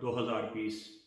2020,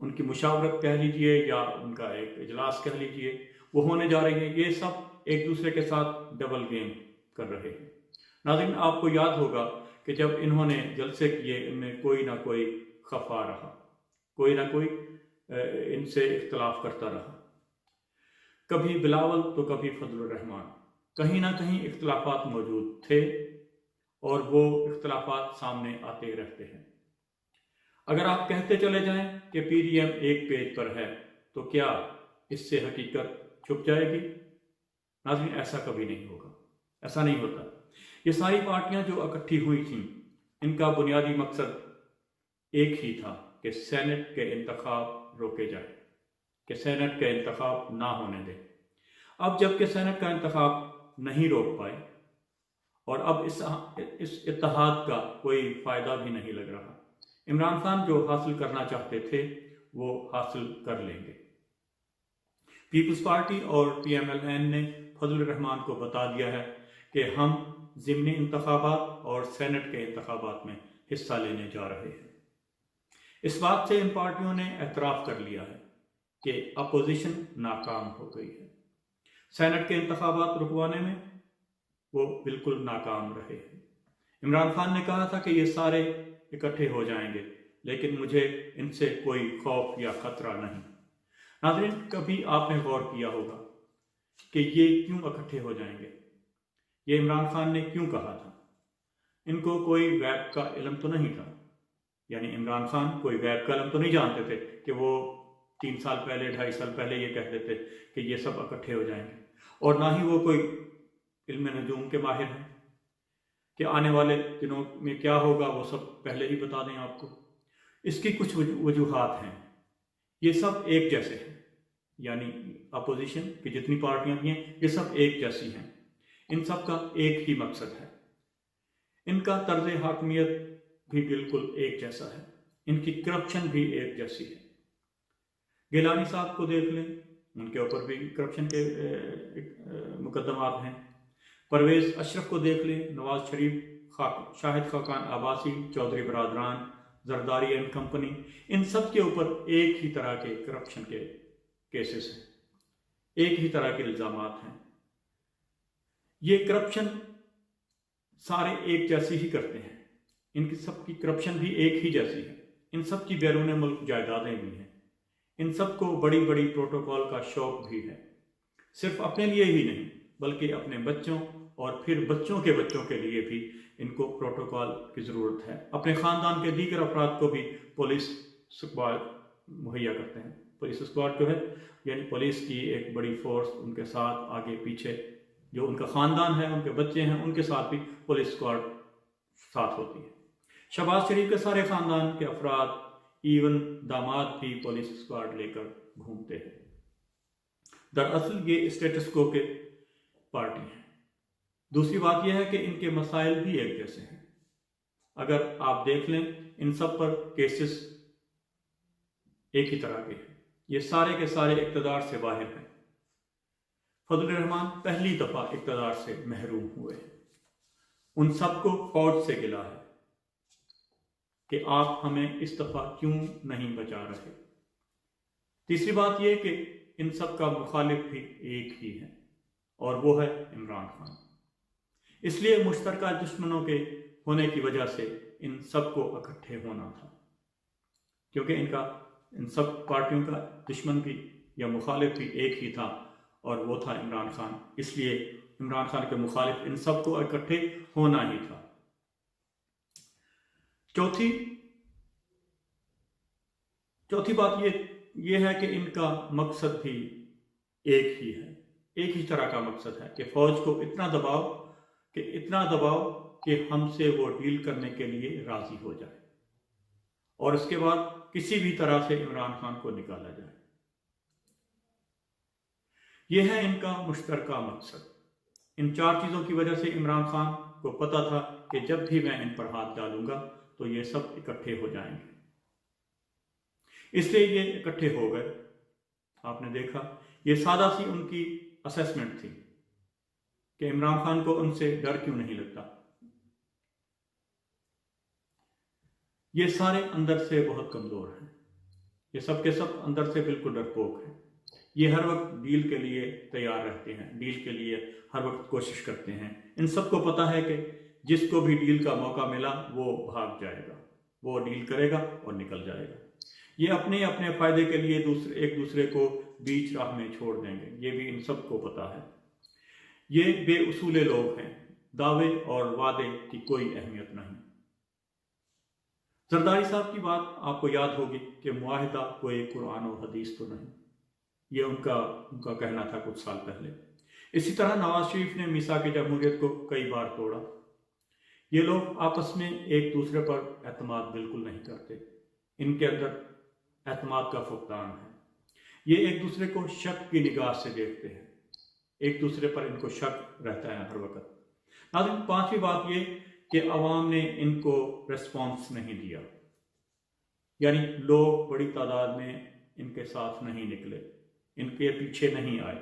ان کی مشاورت کہہ لیجئے یا ان کا ایک اجلاس کہہ لیجئے، وہ ہونے جا رہے ہیں۔ یہ سب ایک دوسرے کے ساتھ ڈبل گیم کر رہے ہیں۔ ناظرین، آپ کو یاد ہوگا کہ جب انہوں نے جلسے کیے، ان میں کوئی نہ کوئی خفا رہا، کوئی نہ کوئی ان سے اختلاف کرتا رہا، کبھی بلاول تو کبھی فضل الرحمان، کہیں نہ کہیں اختلافات موجود تھے اور وہ اختلافات سامنے آتے رہتے ہیں۔ اگر آپ کہتے چلے جائیں کہ پی ڈی ایم ایک پیج پر ہے تو کیا اس سے حقیقت چھپ جائے گی؟ ناظرین، ایسا کبھی نہیں ہوگا، ایسا نہیں ہوتا۔ یہ ساری پارٹیاں جو اکٹھی ہوئی تھیں، ان کا بنیادی مقصد ایک ہی تھا کہ سینٹ کے انتخاب روکے جائیں، کہ سینٹ کے انتخاب نہ ہونے دیں۔ اب جب کہ سینٹ کا انتخاب نہیں روک پائے اور اب اس اتحاد کا کوئی فائدہ بھی نہیں لگ رہا، عمران خان جو حاصل کرنا چاہتے تھے وہ حاصل کر لیں گے۔ پیپلز پارٹی اور پی ایم ایل این نے فضل الرحمان کو بتا دیا ہے کہ ہم ضمنی انتخابات اور سینٹ کے انتخابات میں حصہ لینے جا رہے ہیں۔ اس بات سے ان پارٹیوں نے اعتراف کر لیا ہے کہ اپوزیشن ناکام ہو گئی ہے۔ سینٹ کے انتخابات رکوانے میں وہ بالکل ناکام رہے ہیں۔ عمران خان نے کہا تھا کہ یہ سارے اکٹھے ہو جائیں گے، لیکن مجھے ان سے کوئی خوف یا خطرہ نہیں۔ ناظرین، کبھی آپ نے غور کیا ہوگا کہ یہ کیوں اکٹھے ہو جائیں گے؟ یہ عمران خان نے کیوں کہا تھا؟ ان کو کوئی غیب کا علم تو نہیں تھا، یعنی عمران خان کوئی غیب کا علم تو نہیں جانتے تھے کہ وہ 3 سال پہلے 2.5 سال پہلے یہ کہہ دیتے کہ یہ سب اکٹھے ہو جائیں گے، اور نہ ہی وہ کوئی علم نجوم کے ماہر ہیں کہ آنے والے دنوں میں کیا ہوگا وہ سب پہلے ہی بتا دیں آپ کو۔ اس کی کچھ وجوہات ہیں۔ یہ سب ایک جیسے ہیں، یعنی اپوزیشن کی جتنی پارٹیاں بھی ہیں یہ سب ایک جیسی ہیں، ان سب کا ایک ہی مقصد ہے، ان کا طرز حاکمیت بھی بالکل ایک جیسا ہے، ان کی کرپشن بھی ایک جیسی ہے۔ گیلانی صاحب کو دیکھ لیں، ان کے اوپر بھی کرپشن کے مقدمات ہیں۔ پرویز اشرف کو دیکھ لیں، نواز شریف، شاہد خاقان عباسی، چودھری برادران، زرداری اینڈ کمپنی، ان سب کے اوپر ایک ہی طرح کے کرپشن کے کیسز ہیں، ایک ہی طرح کے الزامات ہیں۔ یہ کرپشن سارے ایک جیسی ہی کرتے ہیں، ان کی سب کی کرپشن بھی ایک ہی جیسی ہے، ان سب کی بیرون ملک جائیدادیں بھی ہیں، ان سب کو بڑی بڑی پروٹوکول کا شوق بھی ہے، صرف اپنے لیے ہی نہیں بلکہ اپنے بچوں اور پھر بچوں کے لیے بھی ان کو پروٹوکول کی ضرورت ہے۔ اپنے خاندان کے دیگر افراد کو بھی پولیس اسکواڈ مہیا کرتے ہیں۔ پولیس اسکواڈ جو ہے یعنی پولیس کی ایک بڑی فورس، ان کے ساتھ آگے پیچھے جو ان کا خاندان ہے، ان کے بچے ہیں، ان کے ساتھ بھی پولیس اسکواڈ ساتھ ہوتی ہے۔ شہباز شریف کے سارے خاندان کے افراد، ایون داماد بھی پولیس اسکواڈ لے کر گھومتے ہیں۔ دراصل یہ اسٹیٹس کو کے پارٹی ہے۔ دوسری بات یہ ہے کہ ان کے مسائل بھی ایک جیسے ہیں۔ اگر آپ دیکھ لیں ان سب پر کیسز ایک ہی طرح کے ہیں، یہ سارے کے سارے اقتدار سے باہر ہیں۔ فضل الرحمان پہلی دفعہ اقتدار سے محروم ہوئے، ان سب کو فوج سے گلا ہے کہ آپ ہمیں اس دفعہ کیوں نہیں بچا رہے۔ تیسری بات یہ کہ ان سب کا مخالف بھی ایک ہی ہے اور وہ ہے عمران خان۔ اس لیے مشترکہ دشمنوں کے ہونے کی وجہ سے ان سب کو اکٹھے ہونا تھا، کیونکہ ان سب پارٹیوں کا دشمن بھی یا مخالف بھی ایک ہی تھا اور وہ تھا عمران خان۔ اس لیے عمران خان کے مخالف ان سب کو اکٹھے ہونا ہی تھا۔ چوتھی بات یہ ہے کہ ان کا مقصد بھی ایک ہی ہے، ایک ہی طرح کا مقصد ہے کہ فوج کو اتنا دباؤ کہ ہم سے وہ ڈیل کرنے کے لیے راضی ہو جائے اور اس کے بعد کسی بھی طرح سے عمران خان کو نکالا جائے۔ یہ ہے ان کا مشترکہ مقصد۔ ان 4 چیزوں کی وجہ سے عمران خان کو پتا تھا کہ جب بھی میں ان پر ہاتھ ڈالوں گا تو یہ سب اکٹھے ہو جائیں گے، اس لیے یہ اکٹھے ہو گئے۔ آپ نے دیکھا یہ سادہ سی ان کی اسیسمنٹ تھی کہ عمران خان کو ان سے ڈر کیوں نہیں لگتا۔ یہ سارے اندر سے بہت کمزور ہیں، یہ سب کے سب اندر سے بالکل ڈرپوک ہیں. یہ ہر وقت ڈیل کے لیے تیار رہتے ہیں، ڈیل کے لیے ہر وقت کوشش کرتے ہیں. ان سب کو پتہ ہے کہ جس کو بھی ڈیل کا موقع ملا وہ بھاگ جائے گا، وہ ڈیل کرے گا اور نکل جائے گا. یہ اپنے اپنے فائدے کے لیے ایک دوسرے کو بیچ راہ میں چھوڑ دیں گے، یہ بھی ان سب کو پتہ ہے. یہ بے اصول لوگ ہیں، دعوے اور وعدے کی کوئی اہمیت نہیں. زرداری صاحب کی بات آپ کو یاد ہوگی کہ معاہدہ کوئی قرآن و حدیث تو نہیں، یہ ان کا کہنا تھا کچھ سال پہلے. اسی طرح نواز شریف نے میثاق جمہوریت کو کئی بار توڑا. یہ لوگ آپس میں ایک دوسرے پر اعتماد بالکل نہیں کرتے، ان کے اندر اعتماد کا فقدان ہے. یہ ایک دوسرے کو شک کی نگاہ سے دیکھتے ہیں، ایک دوسرے پر ان کو شک رہتا ہے ہر وقت. ناظرین، پانچویں بات یہ کہ عوام نے ان کو ریسپانس نہیں دیا، یعنی لوگ بڑی تعداد میں ان کے ساتھ نہیں نکلے، ان کے پیچھے نہیں آئے.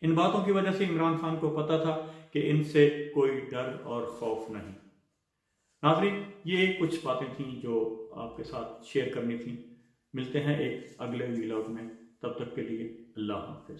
ان باتوں کی وجہ سے عمران خان کو پتہ تھا کہ ان سے کوئی ڈر اور خوف نہیں. ناظرین، یہ کچھ باتیں تھیں جو آپ کے ساتھ شیئر کرنی تھیں. ملتے ہیں ایک اگلے ویلاگ میں، تب تک کے لیے اللہ حافظ.